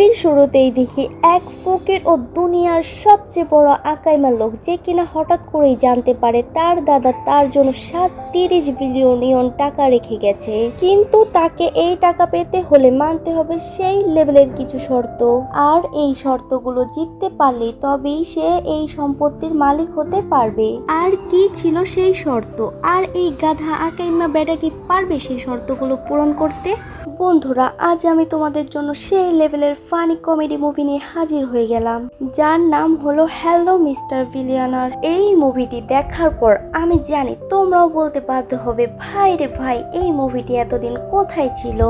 মুভির শুরুতেই দেখি এক ফকির ও দুনিয়ার সবচেয়ে বড় আকাইমা লোক, যে কিনা হঠাৎ করেই জানতে পারে তার দাদা তার জন্য 30 বিলিয়ন টাকা রেখে গেছে, কিন্তু তাকে এই টাকা পেতে হলে মানতে হবে সেই লেভেলের কিছু শর্ত, আর এই শর্তগুলো জিততে পারলে তবেই সে এই সম্পত্তির মালিক হতে পারবে। আর কি ছিল সেই শর্ত, আর এই গাধা আকাইমা বেটা কি পারবে সেই শর্তগুলো পূরণ করতে? বন্ধুরা, আজ আমি তোমাদের জন্য সেই লেভেলের ফানি কমেডি মুভি নিয়ে হাজির হয়ে গেলাম, যার নাম হলো হ্যালো মিস্টার বিলিয়নার। এই মুভিটি দেখার পর আমি জানি তোমরাও বলতে বাধ্য হবে, ভাই রে ভাই, এই মুভিটি এতদিন কোথায় ছিল।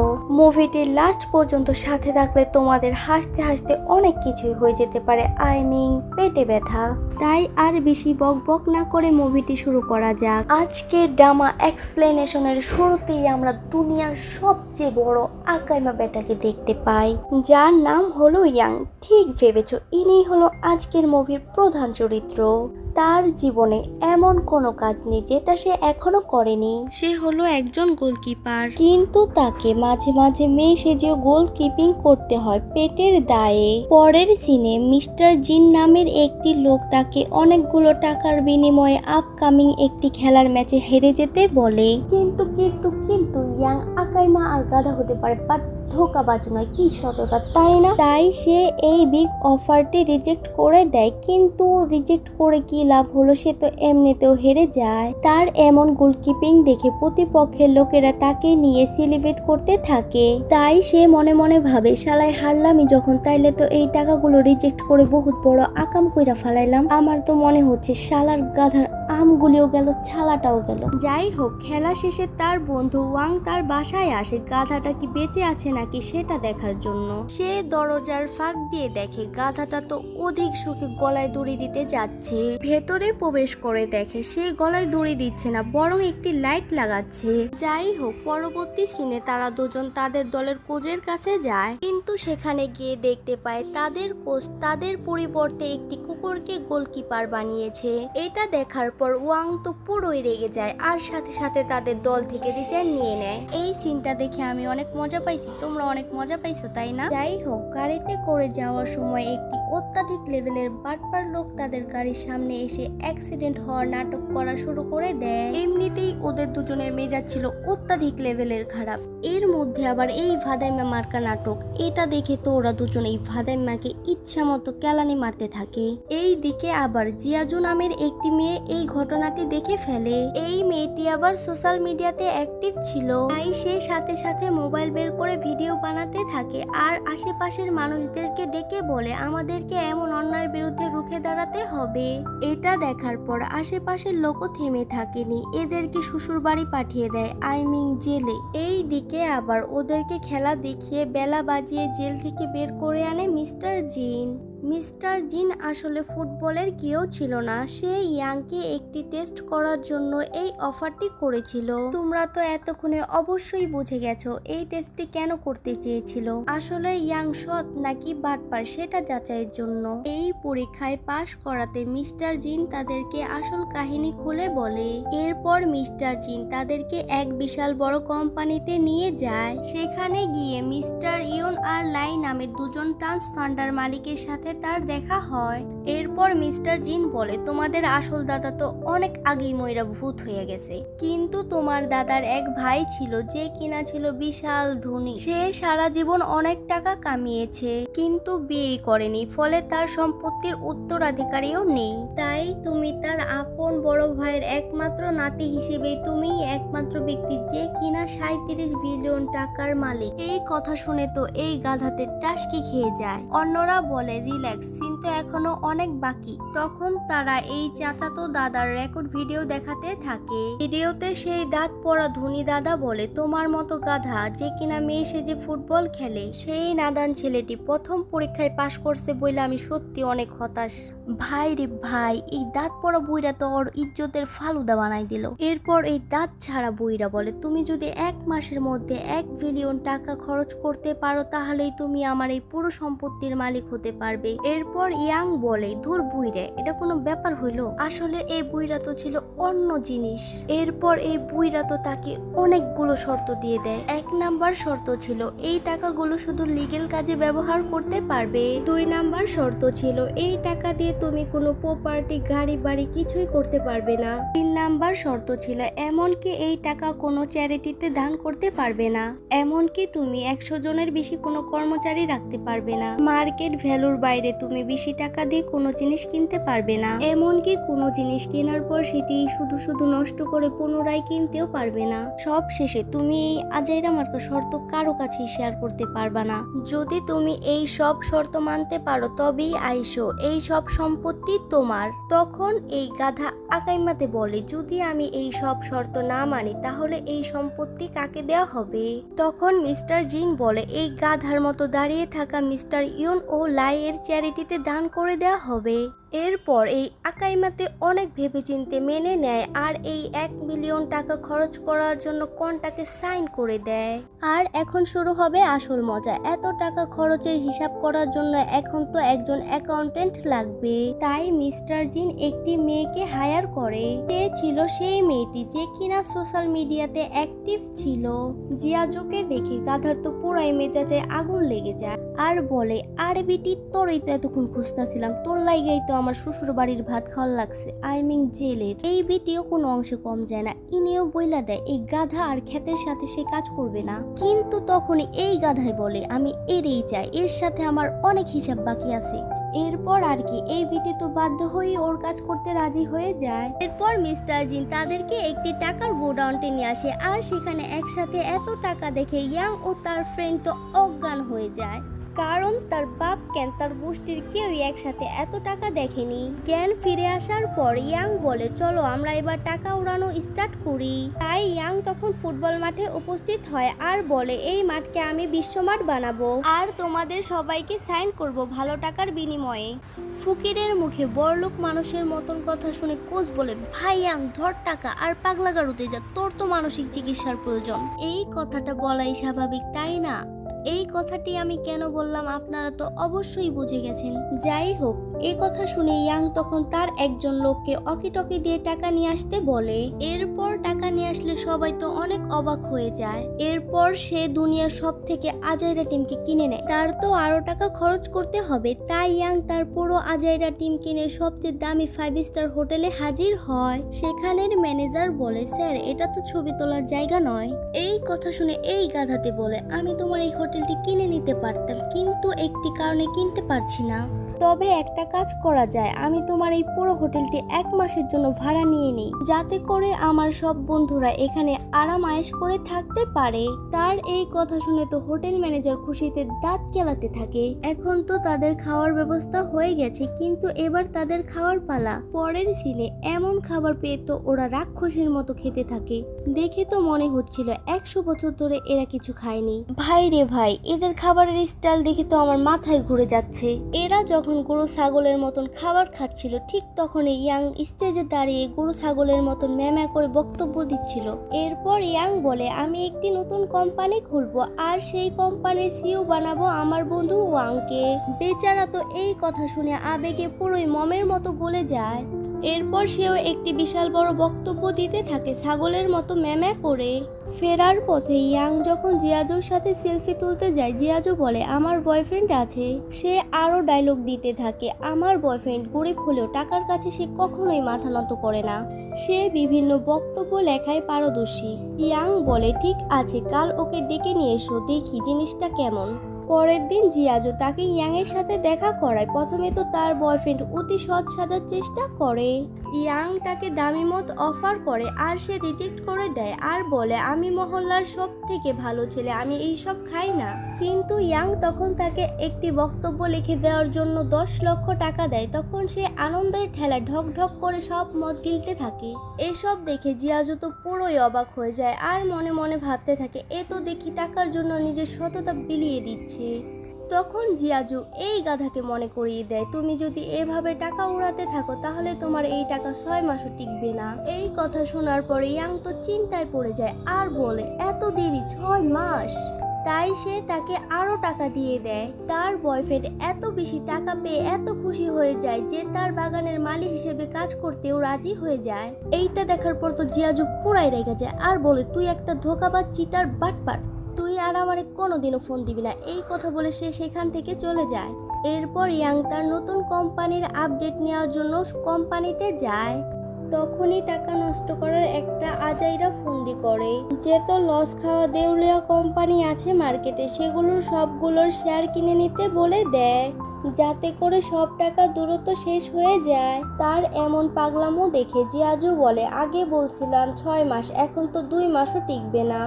মুভিটির লাস্ট পর্যন্ত সাথে থাকলে তোমাদের হাসতে হাসতে অনেক কিছুই হয়ে যেতে পারে, আই মিন পেটে ব্যথা। তাই আর বেশি বক বক না করে মুভিটি শুরু করা যাক। আজকের ড্রামা এক্সপ্লেনেশনের শুরুতেই আমরা দুনিয়ার সবচেয়ে বড় আকাইমা বেটাকে দেখতে পাই, যার নাম হলো ইয়াং। ঠিক ভেবেছো, ইনি হলো আজকের মুভির প্রধান চরিত্র। তার জীবনে এমন কোনো কাজ নেই যেটা সে এখনো করেনি। সে হলো একজন গোলকিপার, কিন্তু তাকে মাঝে মাঝে মেয়ে সেজেও গোলকিপিং করতে হয় পেটের দায়ে। পরের সিনে মিস্টার জিন নামের একটি লোক তাকে অনেকগুলো টাকার বিনিময়ে আপকামিং একটি খেলার ম্যাচে হেরে যেতে বলে, কিন্তু কিন্তু কিন্তু ইয়াং আকাইমা আর গাধা হতে পারে, বাট ধোকাবাজ নয়, কি সততা, তাই না? তাই সে এই বিগ অফারটি রিজেক্ট করে দেয়, কিন্তু রিজেক্ট করে কি লাভ হলো, সে তো এমনিতেও হেরে যায়। তার এমন গোলকিপিং দেখে প্রতিপক্ষের লোকেরা তাকে নিয়ে সেলিব্রেট করতে থাকে। তাই সে মনে মনে ভাবে, শালাই হারলামই যখন, তাইলে তো এই টাকাগুলো রিজেক্ট করে বহুত বড় আকাম কইরা ফালাইলাম। আমার তো মনে হচ্ছে শালার গাধার আমগুলিও গেল, ছালাটাও গেল। যাই হোক, খেলা শেষে তার বন্ধু ওয়াং তার বাসায় আসে গাধাটা কি বেঁচে আছে নাকি সেটা দেখার জন্য। সে দরজার ফাঁক দিয়ে দেখে গাধাটা তো অধিক সুখে গলায় দড়ি দিতে যাচ্ছে। ভেতরে প্রবেশ করে দেখে সে গলায় দড়ি দিচ্ছে না, বরং একটি লাইট লাগাচ্ছে। যাই হোক, পরবর্তী সিনে তারা দুজন তাদের দলের কোচের কাছে যায়, কিন্তু সেখানে গিয়ে দেখতে পায় তাদের কোচ তাদের পরিবর্তে একটি কুকুরকে গোলকিপার বানিয়েছে। এটা দেখার পর ওয়াং তো পুরোই রেগে যায়, আর সাথে সাথে তাদের দল থেকে রিজাইন নিয়ে নেয়। এই সিনটা দেখে আমি অনেক মজা পাইছি, তোমরা অনেক মজা পাইছো তাই না? যাই হোক, গাড়িতে করে যাওয়ার সময় একটি অত্যাধিক লেভেলের বাটপার লোক তাদের গাড়ির সামনে এসে অ্যাক্সিডেন্ট হওয়ার নাটক করা শুরু করে দেয়। এমনিতেই ওদের দুজনের মেজাজ ছিল অত্যাধিক লেভেলের খারাপ, এর মধ্যে আবার এই ভাদাইমা মার্কা নাটক। এটা দেখে তো ওরা দুজন এই ভাদাইমাকে ইচ্ছা মতো কেলানি মারতে থাকে। এই দিকে আবার জিয়াজু নামের একটি মেয়ে এই ঘটনাটি দেখে ফেলে। এই মেয়েটি আবার সোশ্যাল মিডিয়াতে অ্যাক্টিভ ছিল, তাই সে সাথে সাথে মোবাইল বের করে ভিডিও বানাতে থাকে, আর আশেপাশের মানুষদেরকে ডেকে বলে আমাদেরকে এমন অন্যায়ের বিরুদ্ধে রুখে দাঁড়াতে হবে। এটা দেখার পর আশেপাশের লোকও থেমে থাকেনি, এদেরকে শ্বশুর বাড়ি পাঠিয়ে দেয়, আই মিন জেলে। এই দিকে আবার ওদেরকে খেলা দেখিয়ে বেলা বাজিয়ে জেল থেকে বের করে আনে মিস্টার জিন। মিস্টার জিন আসলে ফুটবলের কেউ ছিল না, সে ইয়াংকে একটি টেস্ট করার জন্য এই অফারটি করেছিল। তোমরা তো এতক্ষণে অবশ্যই বুঝে গেছো এই টেস্টটি কেন করতে চেয়েছিল। আসলে ইয়াং সৎ নাকি বাটপার সেটা যাচাইয়ের জন্য। এই পরীক্ষায় পাশ করাতে মিস্টার জিন তাদেরকে আসল কাহিনী খুলে বলে। এরপর মিস্টার জিন তাদেরকে এক বিশাল বড় কোম্পানিতে নিয়ে যায়। সেখানে গিয়ে মিস্টার ইয়ন আর লাই নামের দুজন ট্রান্সফান্ডার মালিকের সাথে তার দেখা হয়। এরপর মিস্টার জিন বলে, তোমাদের আসল দাদা তো অনেক আগেই ময়রা ভূত হয়ে গেছে, কিন্তু তোমার দাদার এক ভাই ছিল যে কিনা ছিল বিশাল ধনী। সে সারা জীবন অনেক টাকা কামিয়েছে, কিন্তু বিয়ে করেনি, ফলে তার সম্পত্তির উত্তরাধিকারীও নেই। তাই তুমি তার আপন বড় ভাইয়ের একমাত্র নাতি হিসেবে তুমি একমাত্র ব্যক্তি যে কিনা 37 বিলিয়ন টাকার মালিক। এই কথা শুনে তো এই গাধাতে টাসকি খেয়ে যায়। অন্যরা বলে রিল্যাক্স, কিন্তু এখনো অনেক বাকি। তখন তারা এই চাচাতো দাদার রেকর্ড ভিডিও দেখাতে থাকে। ভিডিওতে সেই দাঁত পড়া ধনী দাদা বলে, তোমার মতো গাধা যে কিনা মেয়ে সেজে ফুটবল খেলে, সেই নাদান ছেলেটি প্রথম পরীক্ষায় পাশ করছে বলে আমি সত্যি অনেক হতাশ। ভাই রে ভাই, এই দাঁত পড়া বুইরা তো ওর ইজ্জতের ফালুদা বানাই দিল। এরপর এই দাঁত ছাড়া বুইরা বলে, তুমি যদি 1 মাসের মধ্যে 1 বিলিয়ন টাকা খরচ করতে পারো তাহলেই তুমি আমার এই পুরো সম্পত্তির মালিক হতে পারবে। পারবে। এরপর ইয়াং বলে, ধুর বুইড়ে, এটা কোনো ব্যাপার হইলো? আসলে এই বুইড়া তো ছিল অন্য জিনিস। এরপর এই বুইড়া তো তাকে অনেকগুলো শর্ত দিয়ে দেয়। 1 নাম্বার শর্ত ছিল এই টাকাগুলো শুধু লিগেল কাজে ব্যবহার করতে পারবে। 2 নাম্বার শর্ত ছিল এই টাকা দিয়ে তুমি কোনো প্রপার্টি, গাড়ি বাড়ি কিছুই করতে পারবে না। 3 নাম্বার শর্ত ছিল এমনকি এই টাকা কোনো চ্যারিটিতে দান করতে পারবে না। এমনকি তুমি 100 জনের বেশি কোনো কর্মচারী রাখতে পারবে না। মার্কেট ভ্যালুর বাইরে তুমি বেশি টাকা দিয়ে কোনো জিনিস কিনতে পারবে না। এমনকি কোনো জিনিস কেনার পর সেটি শুধু শুধু নষ্ট করে পুনরায় কিনতেও পারবে না। সব শেষে তুমি এই আজাইরা মার্কা শর্ত কারো কাছে শেয়ার করতে পারবা না। যদি তুমি এই সব শর্ত মানতে পারো তবেই আইসো, এই সব সম্পত্তি তোমার। তখন এই গাধা আকাইমাতে বলে, যদি আমি এই সব শর্ত না মানি তাহলে এই সম্পত্তি কাকে দেওয়া হবে? তখন মিস্টার জিন বলে, এই গাধার মতো দাঁড়িয়ে থাকা মিস্টার ইয়ন ও লাই এর চ্যারিটিতে দান করে দেওয়া হবে। এরপর এই আকাইমাতে অনেক ভেবেচিন্তে মেনে নেয় আর এই 1 মিলিয়ন টাকা খরচ করার জন্য কন্টাকে সাইন করে দেয়। আর এখন শুরু হবে আসল মজা। এত টাকা খরচের হিসাব করার জন্য এখন তো একজন অ্যাকাউন্টেন্ট লাগবে। তাই মিস্টার জিন একটি মেয়েকে হায়ার করে। সে ছিল সেই মেয়েটি যে কিনা সোশ্যাল মিডিয়াতে অ্যাক্টিভ ছিল। জিয়াজুকে দেখে গাধার তো পুরাই মেজাজে আগুন লেগে যায় আর বলে, আরে বিটি, তোরই তো এতক্ষণ খুঁজতেছিলাম, তোর লাইগাই তো আমার শ্বশুর বাড়ির ভাত খাওয়ার লাগছে, আই মিন জেলের। এই বিটিও কোনো অংশে কম যায় না। ইনিও বইলা দেয় এই গাধা আর ক্ষেতের সাথে সে কাজ করবে না। কিন্তু তখনই এই গাধাই বলে, আমি এরই চাই, এর সাথে আমার অনেক হিসাব বাকি আছে। এরপর আর কি, এই বিটি তো বাধ্য হয়ে ওর কাজ করতে রাজি হয়ে যায়। এরপর মিস্টার জিন তাদেরকে একটি টাকার গোডাউনটে নিয়ে আসে আর সেখানে একসাথে এত টাকা দেখে ইয়াং ও তার ফ্রেন্ড তো অজ্ঞান হয়ে যায়। কারণ তার বাপ কেন তার গোষ্ঠীর কেউই একসাথে এত টাকা দেখেনি। জ্ঞান ফিরে আসার পর ইয়াং বলে, চলো আমরা এবার টাকা উড়ানো স্টার্ট করি। তাই ইয়াং তখন ফুটবল মাঠে উপস্থিত হয় আর বলে, এই মাঠকে আমি বিশ্বমাঠ বানাবো আর তোমাদের সবাইকে সাইন করব ভালো টাকার বিনিময়ে। ফকিরের মুখে বড়লোক মানুষের মতন কথা শুনে কোচ বলে, ভাই ইয়াং, ধর টাকা আর পাগলা গাড়ুতে যা, তোর তো মানসিক চিকিৎসার প্রয়োজন। এই কথাটা বলাই স্বাভাবিক, তাই না? এই কথাটি আমি কেন বললাম আপনারা তো অবশ্যই বুঝে গেছেন। যাই হোক, এই কথা শুনে ইয়াং তখন তার একজন লোককে অকিটকি দিয়ে টাকা নিয়ে আসতে বলে। এরপর টাকা নিয়ে আসলে সবাই তো অনেক অবাক হয়ে যায়। এরপর সে দুনিয়ার সব থেকে আজাইরা টিমকে কিনে নেয়। তার তো আরো টাকা খরচ করতে হবে, তাই ইয়াং তার পুরো আজাইরা টিম কিনে সবচেয়ে দামি 5 স্টার হোটেলে হাজির হয়। সেখানের ম্যানেজার বলে, স্যার এটা তো ছবি তোলার জায়গা নয়। এই কথা শুনে এই গাধাতে বলে, আমি তোমার এই হোটেলটি কিনে নিতে পারতাম, কিন্তু একটি কারণে কিনতে পারছি না। তবে একটা কাজ করা যায়, আমি তোমার এই পুরো হোটেলটি 1 মাসের জন্য ভাড়া নিয়ে নিই, যাতে করে আমার সব বন্ধুরা এখানে আরাম আয়েশ করে থাকতে পারে। তার এই কথা শুনে তো হোটেল ম্যানেজার খুশিতে দাঁত কেলাতে থাকে। এখন তো তাদের খাওয়ার ব্যবস্থা হয়ে গেছে, কিন্তু এবার তাদের খাওয়ার পালা। পরের সিনে এমন খাবার পেয়ে তো ওরা রাক্ষসের মতো খেতে থাকে। দেখে তো মনে হচ্ছিল 100 বছর ধরে এরা কিছু খায়নি। ভাই রে ভাই, এদের খাবারের স্টাইল দেখে তো আমার মাথায় ঘুরে যাচ্ছে। এরা যখন গরু ছাগলের মতন খাবার খাচ্ছিল, ঠিক তখনই ইয়াং স্টেজে দাঁড়িয়ে গরু ছাগলের মতন ম্যামা করে বক্তব্য দিচ্ছিল। এরপর ইয়াং বলে, আমি একটি নতুন কোম্পানি খুলবো আর সেই কোম্পানির সিইও বানাবো আমার বন্ধু ওয়াংকে। বেচারা তো এই কথা শুনে আবেগে পুরোই মমের মতো গলে যায়। এরপর সেও একটি বিশাল বড় বক্তব্য দিতে থাকে ছাগলের মতো ম্যামা করে। ফেরার পথে ইয়াং যখন জিয়াজুর সাথে সেলফি তুলতে যায়, জিয়াজু বলে, আমার বয়ফ্রেন্ড আছে। সে আরো ডায়লগ দিতে থাকে, আমার বয়ফ্রেন্ড গরিব হলেও টাকার কাছে সে কখনোই মাথা নত করে না। সে বিভিন্ন বক্তব্য লেখায় পারদর্শী। ইয়াং বলে, ঠিক আছে, কাল ওকে ডেকে নিয়ে এসো, দেখি জিনিসটা কেমন। পরের দিন জিয়াজু তাকে ইয়াং এর সাথে দেখা করায়। প্রথমে তো তার বয়ফ্রেন্ড অতি সৎ সাজার চেষ্টা করে। ইয়াং তাকে দামি মদ অফার করে আর সে রিজেক্ট করে দেয় আর বলে, আমি মহল্লার সব থেকে ভালো ছেলে, আমি এই সব খাই না। কিন্তু ইয়াং তখন তাকে একটি বক্তব্য লিখে দেওয়ার জন্য 10 লক্ষ টাকা দেয়। তখন সে আনন্দের ঠেলায় ঢক ঢক করে সব মদ গিলতে থাকে। এসব দেখে জিয়াজু তো পুরোই অবাক হয়ে যায় আর মনে মনে ভাবতে থাকে, এ তো দেখি টাকার জন্য নিজের সততা বিলিয়ে দিচ্ছে। তখন জিয়াজু এই গাধাকে মনে করিয়ে দেয়, তুমি যদি এভাবে টাকা উড়াতে থাকো তাহলে তোমার এই টাকা 6 মাসও টিকবে না। এই কথা শোনার পরে ইয়াং তো চিন্তায় পড়ে যায় আর বলে, এত দেরি 6 মাস? তাই সে তাকে আরো টাকা দিয়ে দেয়। তার বয়ফ্রেন্ড এত বেশি টাকা পেয়ে এত খুশি হয়ে যায় যে তার বাগানের মালি হিসেবে কাজ করতেও রাজি হয়ে যায়। এইটা দেখার পর তো জিয়াজু পুরাই রেগে যায় আর বলে, তুই একটা ধোঁকাবাজ, চিটার, বাটপার, তুই আর আমারে কোনোদিনও ফোন দিবি না। এই কথা বলে সে সেখান থেকে চলে যায়। এরপর ইয়াং তার নতুন কোম্পানির আপডেট নেওয়ার জন্য কোম্পানিতে যায়। তখনই টাকা নষ্ট করার একটা আজাইরা ফন্দি করে যে তো লস খাওয়া দেউলিয়া কোম্পানি আছে মার্কেটে, সেগুলোর সবগুলোর শেয়ার কিনে নিতে বলে দেয় যাতে করে সব টাকা দ্রুত শেষ হয়ে যায়। তার এমন পাগলামো দেখে জিয়াজু বলে, আগে বলছিলাম 6 মাস, এখন তো 2 মাসও টিকবে না।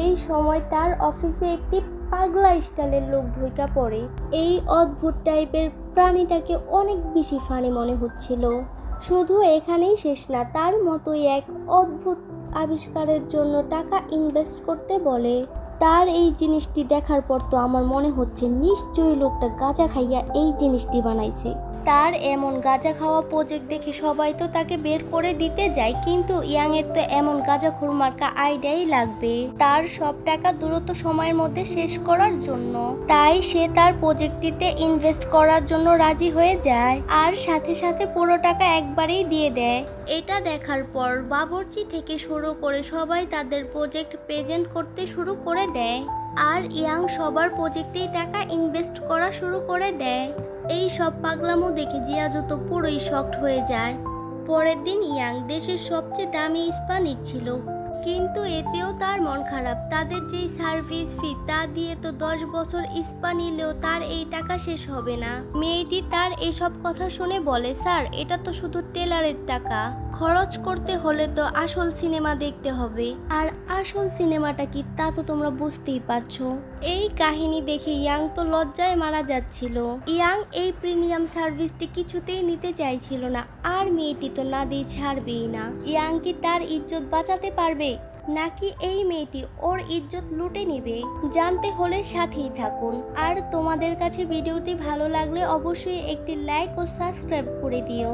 এই সময় তার অফিসে একটি পাগলা স্টাইলের লোক ঢুইকা পড়ে। এই অদ্ভুত টাইপের প্রাণীটাকে অনেক বেশি ফানি মনে হচ্ছিল। শুধু এখানেই শেষ না, তার মতোই এক অদ্ভুত আবিষ্কারের জন্য টাকা ইনভেস্ট করতে বলে। তার এই জিনিসটি দেখার পর তো আমার মনে হচ্ছে নিশ্চয়ই লোকটা গাঁজা খাইয়া এই জিনিসটি বানাইছে। তার এমন গাঁজা খাওয়া প্রজেক্ট দেখে সবাই তো তাকে বের করে দিতে যায়, কিন্তু ইয়াং এর তো এমন গাঁজাখোর মার্কা আইডিয়াই লাগবে তার সব টাকা দ্রুত সময়ের মধ্যে শেষ করার জন্য। তাই সে তার প্রজেক্টটিতে ইনভেস্ট করার জন্য রাজি হয়ে যায় আর সাথে সাথে পুরো টাকা একবারেই দিয়ে দেয়। এটা দেখার পর বাবুর্চি থেকে শুরু করে সবাই তাদের প্রজেক্ট প্রেজেন্ট করতে শুরু করে দেয় আর ইয়াং সবার প্রজেক্টেই টাকা ইনভেস্ট করা শুরু করে দেয়। এই সব পাগলামো দেখে জিয়াজু তো পুরোই শকড হয়ে যায়। পরের দিন ইয়াং দেশের সবচেয়ে দামি স্পা নিচ্ছিল, কিন্তু এতেও তার মন খারাপ। তাদের যেই সার্ভিস ফি তা দিয়ে তো 10 বছর স্পা নিলেও তার এই টাকা শেষ হবে না। মেয়েটি তার এসব কথা শুনে বলে, স্যার এটা তো শুধু টেলারের টাকা, খরচ করতে হলে তো আসল সিনেমা দেখতে হবে, আর আসল সিনেমাটা কি তা তো তোমরা বুঝতেই পারছো। এই কাহিনী দেখে ইয়াং তো লজ্জায় মারা যাচ্ছিল। ইয়াং এই প্রিমিয়াম সার্ভিসটি কিছুতেই নিতে চাইছিল না, আর মেয়েটি তো না দিয়ে ছাড়বেই না। ইয়াং কি তার ইজ্জত বাঁচাতে পারবে নাকি এই মেয়েটি ওর ইজ্জত লুটে নেবে? জানতে হলে সাথেই থাকুন। আর তোমাদের কাছে ভিডিওটি ভালো লাগলে অবশ্যই একটি লাইক ও সাবস্ক্রাইব করে দিও।